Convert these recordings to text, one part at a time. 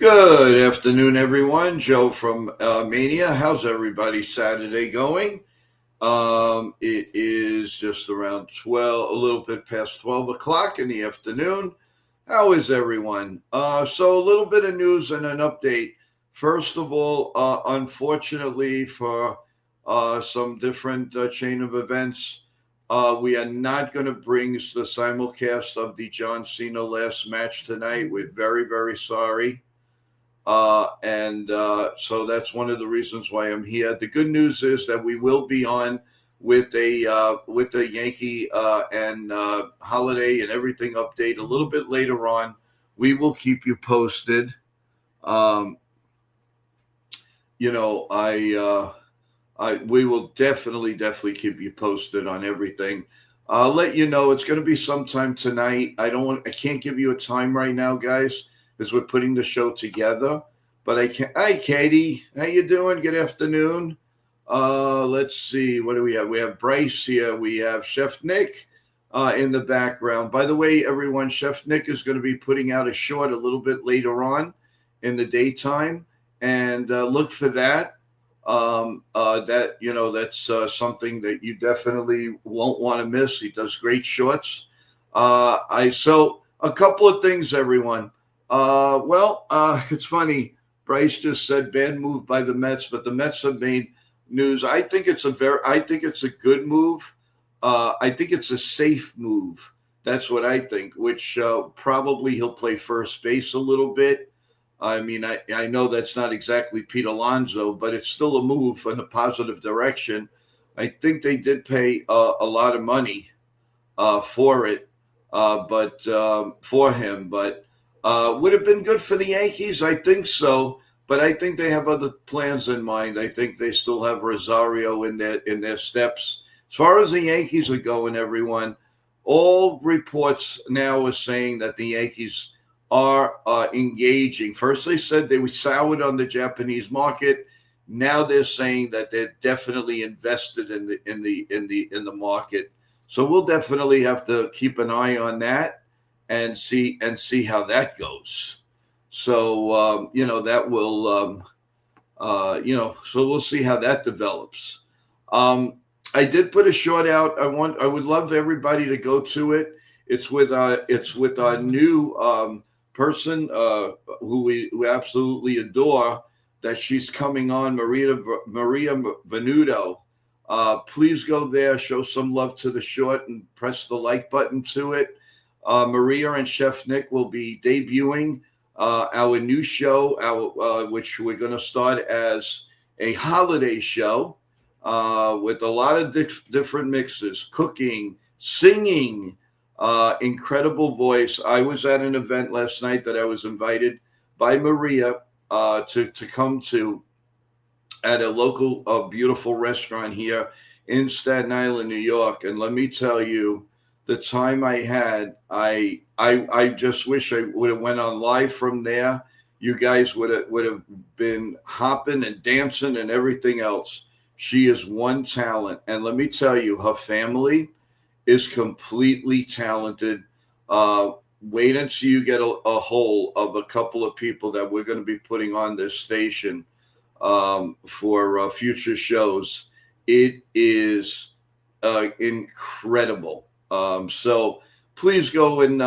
Good afternoon, everyone. Joe from Mania. How's everybody Saturday going? It is just around 12, a little bit past 12 o'clock in the afternoon. How is everyone? So a little bit of news and an update. First of all, unfortunately for some different chain of events, we are not going to bring the simulcast of the John Cena last match tonight. We're very, very sorry. And so that's one of the reasons why I'm here. The good news is that we will be on with the Yankee and holiday and everything update a little bit later on. We will keep you posted. Um, you know, we will definitely keep you posted on everything. I'll let you know it's going to be sometime tonight. I can't give you a time right now, guys, because we're putting the show together. But I can. Hi, Katie. How you doing? Good afternoon. Let's see. What do we have? We have Bryce here. We have Chef Nick in the background. By the way, everyone, Chef Nick is going to be putting out a short a little bit later on in the daytime, and look for that. That's something that you definitely won't want to miss. He does great shorts. So a couple of things, everyone. It's funny. Bryce just said bad move by the Mets, but the Mets have made news. I think it's a good move. I think it's a safe move. That's what I think. Which probably he'll play first base a little bit. I mean, I know that's not exactly Pete Alonso, but it's still a move in a positive direction. I think they did pay a lot of money for it, but for him. But would have been good for the Yankees. I think so, but I think they have other plans in mind. I think they still have Rosario in their steps. As far as the Yankees are going, everyone, all reports now are saying that the Yankees are engaging. First, they said they were soured on the Japanese market. Now they're saying that they're definitely invested in the market. So we'll definitely have to keep an eye on that and see how that goes. So that will so we'll see how that develops. I did put a short out. I would love everybody to go to it. It's with our new person who we absolutely adore. That she's coming on, Maria Venuto. Please go there, show some love to the short, and press the like button to it. Maria and Chef Nick will be debuting our new show, which we're going to start as a holiday show with a lot of different mixes, cooking, singing, incredible voice. I was at an event last night that I was invited by Maria to come to at a local beautiful restaurant here in Staten Island, New York. And let me tell you, the time I had, I just wish I would have went on live from there. You guys would have been hopping and dancing and everything else. She is one talent, and let me tell you, her family is completely talented. Wait until you get a hold of a couple of people that we're going to be putting on this station for future shows. It is incredible. So please go and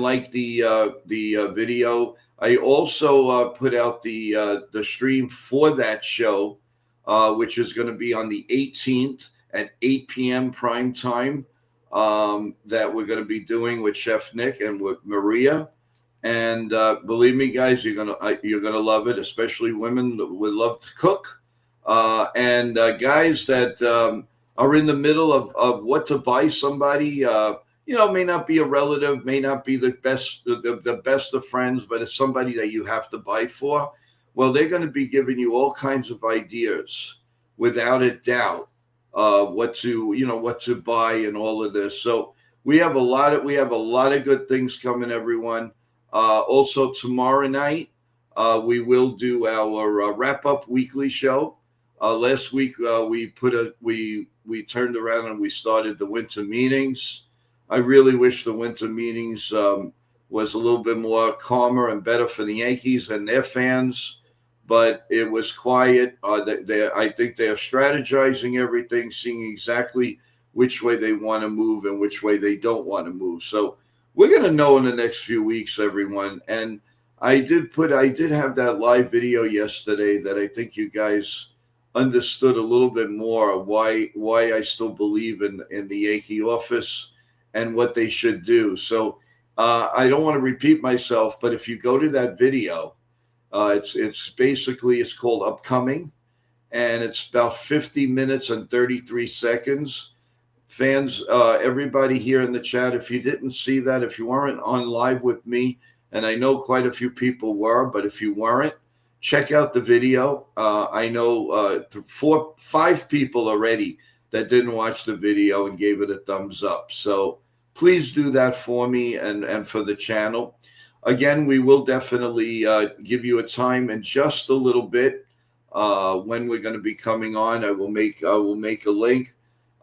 like the video. I also put out the stream for that show, which is going to be on the 18th at 8 p.m. prime time. That we're going to be doing with Chef Nick and with Maria. And believe me, guys, you're gonna love it, especially women that would love to cook, and guys that are in the middle of what to buy somebody. May not be a relative, may not be the best of friends, but it's somebody that you have to buy for. Well, they're going to be giving you all kinds of ideas, without a doubt, what to buy and all of this. So we have a lot of good things coming, everyone. Also tomorrow night, we will do our wrap up weekly show. Last week we turned around and we started the winter meetings. I really wish the winter meetings was a little bit more calmer and better for the Yankees and their fans, but it was quiet. I think they are strategizing everything, seeing exactly which way they want to move and which way they don't want to move. So we're going to know in the next few weeks, everyone. And I did have that live video yesterday that I think you guys understood a little bit more why I still believe in the Yankee office and what they should do. So I don't want to repeat myself, but if you go to that video, it's basically, it's called Upcoming, and it's about 50 minutes and 33 seconds. Fans, everybody here in the chat, if you didn't see that, if you weren't on live with me, and I know quite a few people were, but if you weren't, check out the video. I know 5 people already that didn't watch the video and gave it a thumbs up. So please do that for me and for the channel. Again, we will definitely give you a time in just a little bit when we're going to be coming on. I will make a link.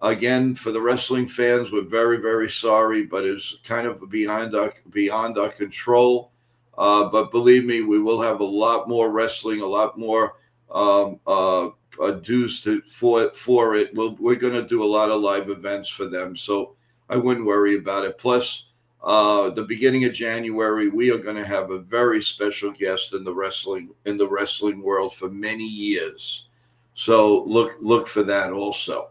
Again, for the wrestling fans, we're very, very sorry, but it's kind of beyond our control. But believe me, we will have a lot more wrestling, a lot more dues for it. We're going to do a lot of live events for them, so I wouldn't worry about it. Plus, the beginning of January, we are going to have a very special guest in the wrestling world for many years. So look for that also.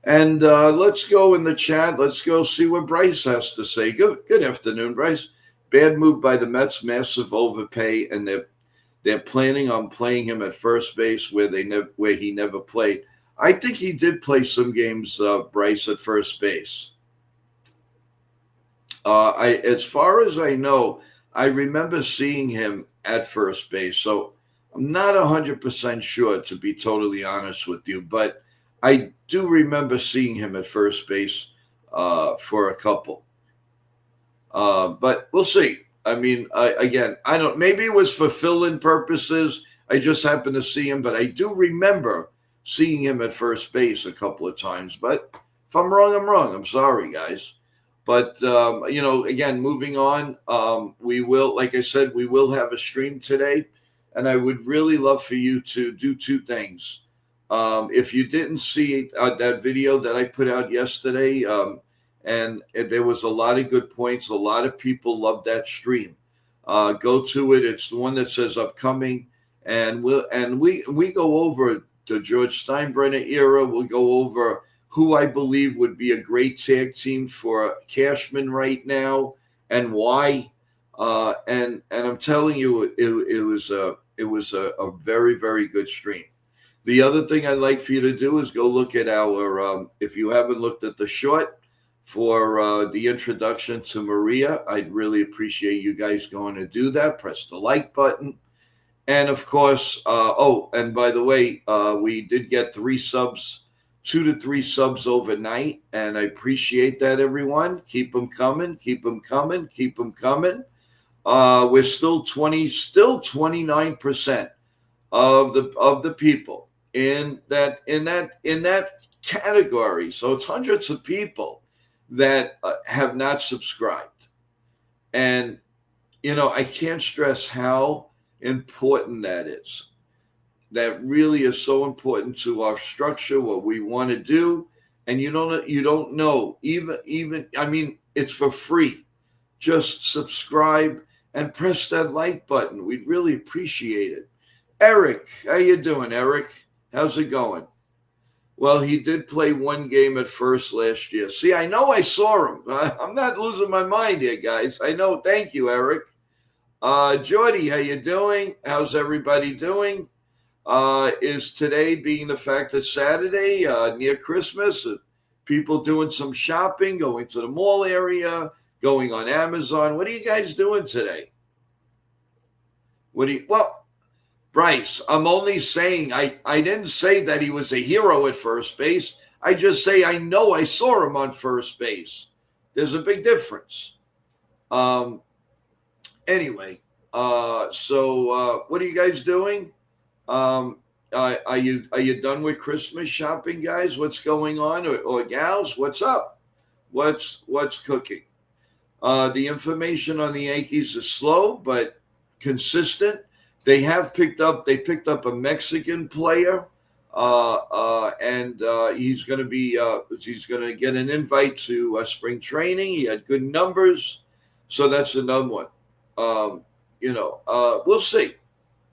And let's go in the chat. Let's go see what Bryce has to say. Good afternoon, Bryce. Bad move by the Mets, massive overpay, and they're planning on playing him at first base where he never played. I think he did play some games, Bryce, at first base. As far as I know, I remember seeing him at first base. So I'm not 100% sure, to be totally honest with you, but I do remember seeing him at first base for a couple. But we'll see. I mean, I don't, maybe it was for fill-in purposes. I just happened to see him, but I do remember seeing him at first base a couple of times. But if I'm wrong, I'm wrong. I'm sorry, guys. But, again, moving on, we will, like I said, we will have a stream today. And I would really love for you to do 2 things. If you didn't see that video that I put out yesterday, and there was a lot of good points. A lot of people loved that stream. Go to it. It's the one that says Upcoming, and we go over the George Steinbrenner era. We'll go over who I believe would be a great tag team for Cashman right now and why. And I'm telling you, it was a very, very good stream. The other thing I'd like for you to do is go look at our. If you haven't looked at the short for the introduction to Maria, I'd really appreciate you guys going to do that. Press the like button. And of course, and by the way, we did get 3 subs, 2 to 3 subs overnight. And I appreciate that, everyone. Keep them coming. Keep them coming. Keep them coming. We're still 29% of the people in that category. So it's hundreds of people that have not subscribed. And, I can't stress how important that is. That really is so important to our structure, what we want to do. And you don't know, even, I mean, it's for free. Just subscribe and press that like button. We'd really appreciate it. Eric, how you doing, Eric? How's it going? Well, he did play 1 game at first last year. See, I know I saw him. I'm not losing my mind here, guys. I know. Thank you, Eric. Jordy, how you doing? How's everybody doing? Is today being the fact that Saturday, near Christmas, people doing some shopping, going to the mall area, going on Amazon. What are you guys doing today? Well, Bryce, I'm only saying I didn't say that he was a hero at first base. I just say I know I saw him on first base. There's a big difference. Anyway, so what are you guys doing? Are you done with Christmas shopping, guys? What's going on, or gals? What's up? What's cooking? The information on the Yankees is slow but consistent. They picked up a Mexican player, and he's going to get an invite to spring training. He had good numbers, so that's another one. We'll see.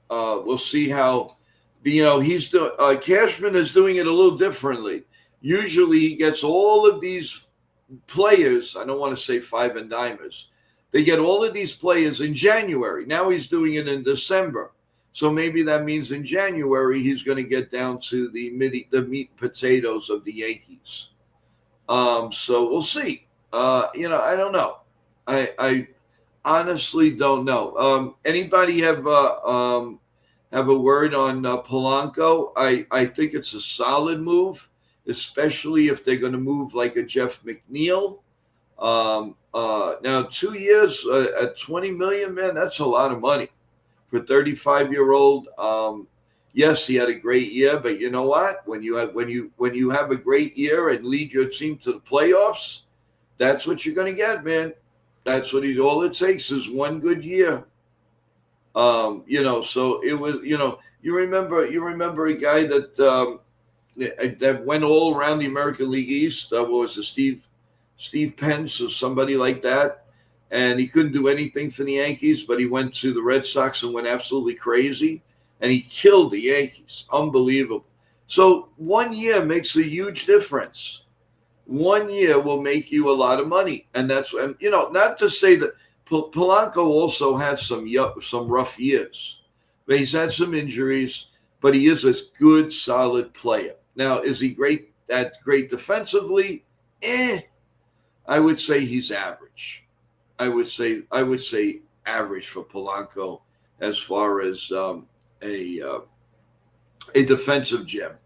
We'll see how he's doing. Cashman is doing it a little differently. Usually, he gets all of these players. I don't want to say five and dimers. They get all of these players in January. Now he's doing it in December. So maybe that means in January he's going to get down to the meat and potatoes of the Yankees. So we'll see. I don't know. I honestly don't know. Anybody have a word on Polanco? I think it's a solid move, especially if they're going to move like a Jeff McNeil. Now 2 years at $20 million, man, that's a lot of money for 35-year-old. Yes, he had a great year, but you know what? When you have a great year and lead your team to the playoffs, that's what you're going to get, man. That's what all it takes is one good year. So it was, you remember a guy that went all around the American League East. What was it, Steve Pence or somebody like that? And he couldn't do anything for the Yankees, but he went to the Red Sox and went absolutely crazy, and he killed the Yankees. Unbelievable. So 1 year makes a huge difference. 1 year will make you a lot of money, and that's not to say that Polanco also had some rough years. But he's had some injuries, but he is a good, solid player. Now, is he great defensively? I would say he's average. I would say average for Polanco as far as a defensive gem.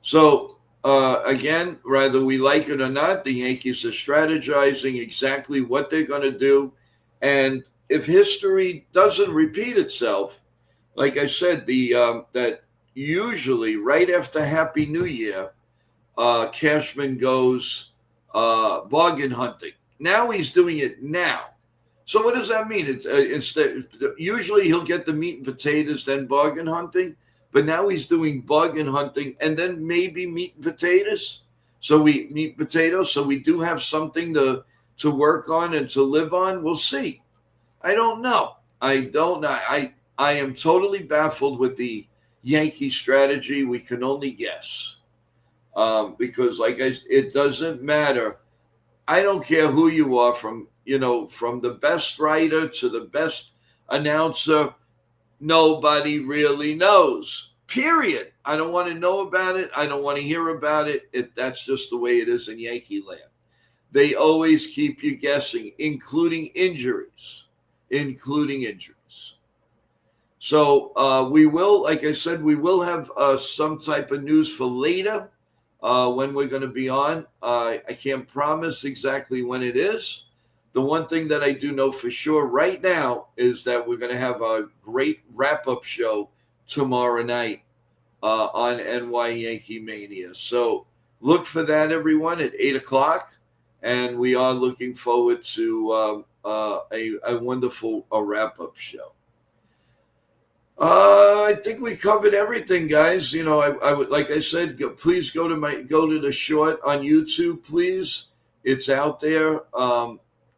So again, whether we like it or not, the Yankees are strategizing exactly what they're going to do, and if history doesn't repeat itself, like I said, that usually right after Happy New Year, Cashman goes bargain hunting. Now he's doing it now. So what does that mean? Usually he'll get the meat and potatoes, then bargain hunting. But now he's doing bargain hunting and then maybe meat and potatoes. So we do have something to work on and to live on. We'll see. I don't know. I am totally baffled with the Yankee strategy. We can only guess. Because it doesn't matter. I don't care who you are, from the best writer to the best announcer. Nobody really knows, period. I don't want to know about it. I don't want to hear about it. That's just the way it is in Yankee land. They always keep you guessing, including injuries. So we will, like I said, we will have some type of news for later when we're going to be on. I can't promise exactly when it is. The one thing that I do know for sure right now is that we're going to have a great wrap-up show tomorrow night on NY Yankee Mania. So look for that, everyone, at 8 o'clock. And we are looking forward to a wonderful wrap-up show. I think we covered everything, guys. I would, like I said, please go to the short on YouTube, please. It's out there.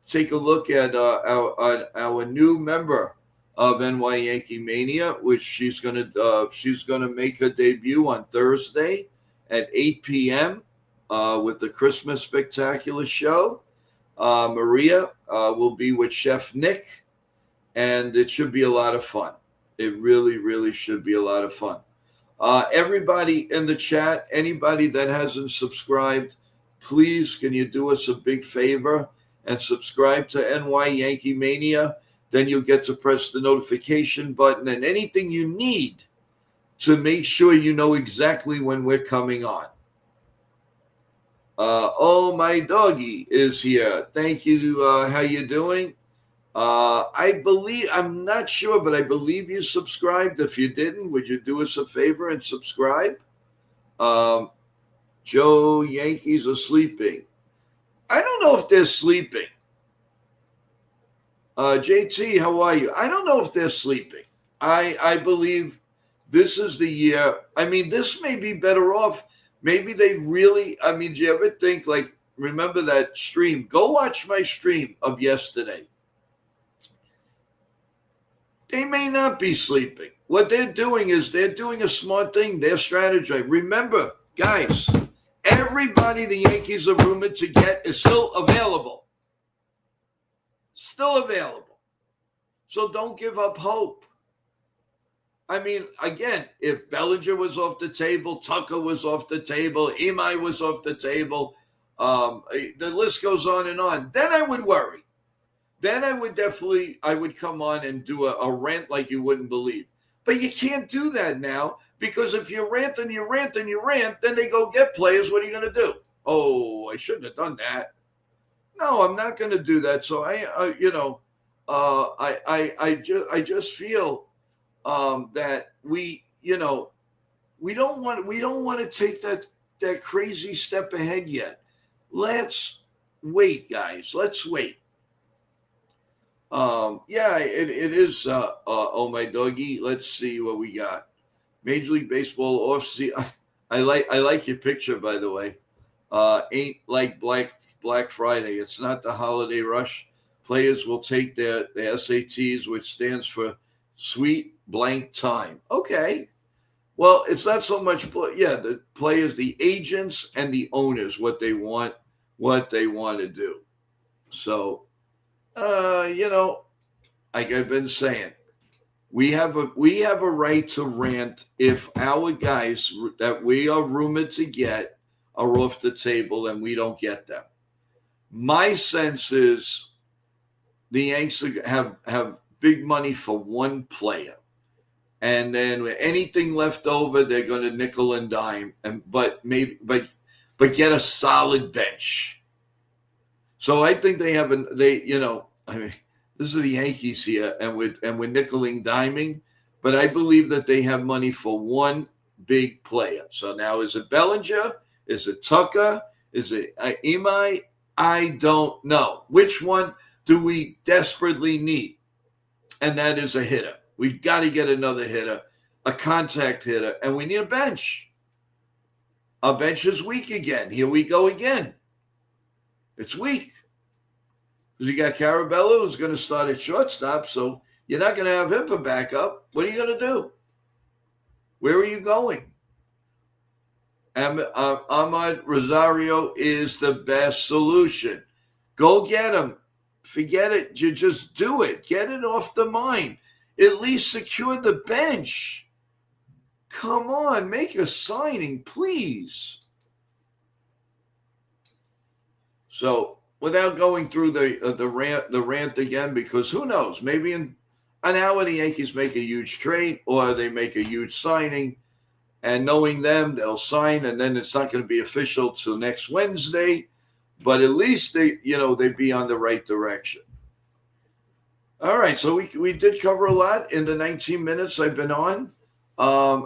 Take a look at our new member of NY Yankee Mania, which she's gonna make her debut on Thursday at 8 p.m. With the Christmas Spectacular show. Maria will be with Chef Nick, and it should be a lot of fun. It really, really should be a lot of fun. Everybody in the chat, anybody that hasn't subscribed, please, can you do us a big favor and subscribe to NY Yankee Mania? Then you'll get to press the notification button and anything you need to make sure you know exactly when we're coming on. Oh, my doggy is here. Thank you. How you doing? I'm not sure, but I believe you subscribed. If you didn't, would you do us a favor and subscribe? Joe, Yankees are sleeping. I don't know if they're sleeping. JT, how are you? I don't know if they're sleeping. I believe this is the year. I mean, this may be better off. Maybe they really. I mean, do you ever think like? Remember that stream? Go watch my stream of yesterday. They may not be sleeping. What they're doing is they're doing a smart thing. They're strategizing. Remember, guys, everybody the Yankees are rumored to get is still available. Still available. So don't give up hope. I mean, again, if Bellinger was off the table, Tucker was off the table, Imai was off the table, the list goes on and on, then I would worry. Then I would come on and do a rant like you wouldn't believe. But you can't do that now because if you rant and you rant and you rant, then they go get players. What are you going to do? Oh, I shouldn't have done that. No, I'm not going to do that. So I just feel that we don't want to take that crazy step ahead yet. Let's wait, guys. Let's wait. It is. Oh my doggy. Let's see what we got. Major League Baseball off-season. I like your picture, by the way. Ain't like Black Friday. It's not the holiday rush. Players will take their SATs, which stands for sweet blank time. Okay. Well, it's not so much. The players, the agents, and the owners, what they want to do. So. Like I've been saying, we have a right to rant if our guys that we are rumored to get are off the table and we don't get them. My sense is the Yanks have big money for one player, and then anything left over, they're going to nickel and dime, but get a solid bench. So I think I mean, this is the Yankees here, and we're nickeling, diming, but I believe that they have money for one big player. So now, is it Bellinger? Is it Tucker? Is it Imai? I don't know. Which one do we desperately need? And that is a hitter. We've got to get another hitter, a contact hitter, and we need a bench. Our bench is weak again. Here we go again. It's weak. Because you got Carabello who's going to start at shortstop, so you're not going to have him for backup. What are you going to do? Where are you going? Ahmad Rosario is the best solution. Go get him. Forget it. You just do it. Get it off the mind. At least secure the bench. Come on, make a signing, please. So, without going through the rant again, because who knows? Maybe in an hour the Yankees make a huge trade or they make a huge signing, and knowing them, they'll sign, and then it's not going to be official till next Wednesday. But at least they'd be on the right direction. All right, so we did cover a lot in the 19 minutes I've been on.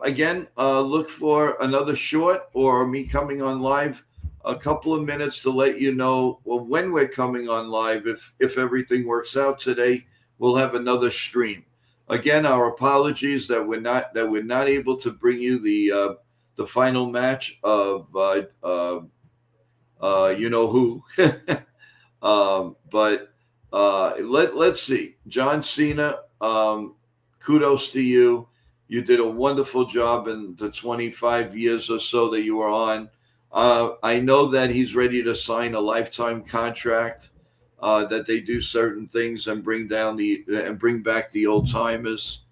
Again, look for another short or me coming on live a couple of minutes to let you know when we're coming on live. If everything works out today, we'll have another stream. Again, our apologies that we're not able to bring you the final match of you know who. But let's see. John Cena, kudos to you. You did a wonderful job in the 25 years or so that you were on. I know that he's ready to sign a lifetime contract, that they do certain things and bring back the old timers.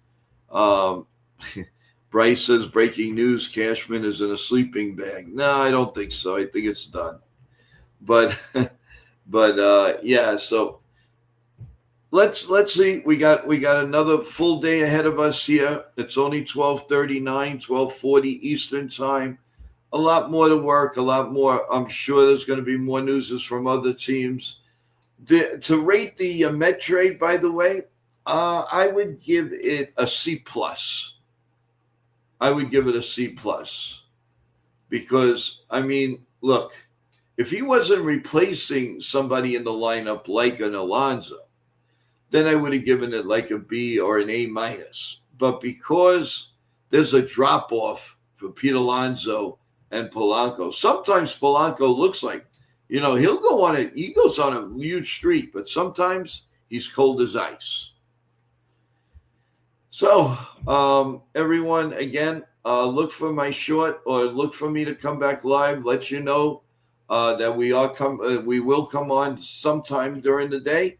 Bryce says, breaking news, Cashman is in a sleeping bag. No, I don't think so. I think it's done. But yeah, so let's see. We got another full day ahead of us here. It's only 12:39, 12:40 Eastern time. A lot more to work, a lot more. I'm sure there's going to be more news from other teams. To rate the Met trade, by the way, I would give it a C+. I would give it a C+. Because, I mean, look, if he wasn't replacing somebody in the lineup like an Alonso, then I would have given it like a B or an A minus. But because there's a drop off for Pete Alonso and Polanco, sometimes Polanco looks like, he'll go on it. He goes on a huge streak, but sometimes he's cold as ice. So, everyone, again, look for my short, or look for me to come back live. Let you know that we will come on sometime during the day.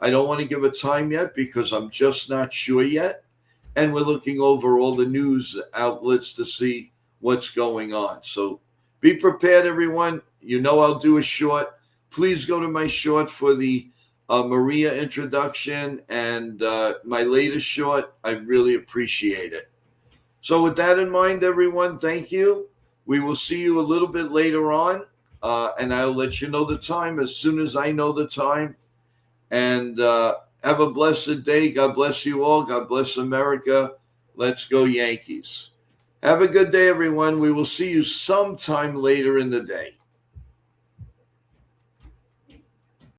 I don't want to give a time yet because I'm just not sure yet, and we're looking over all the news outlets to see what's going on. So, be prepared, everyone. I'll do a short. Please go to my short for the Maria introduction and my latest short. I really appreciate it. So with that in mind, everyone, thank you. We will see you a little bit later on, and I'll let you know the time as soon as I know the time. And have a blessed day. God bless you all. God bless America. Let's go Yankees. Have a good day, everyone. We will see you sometime later in the day.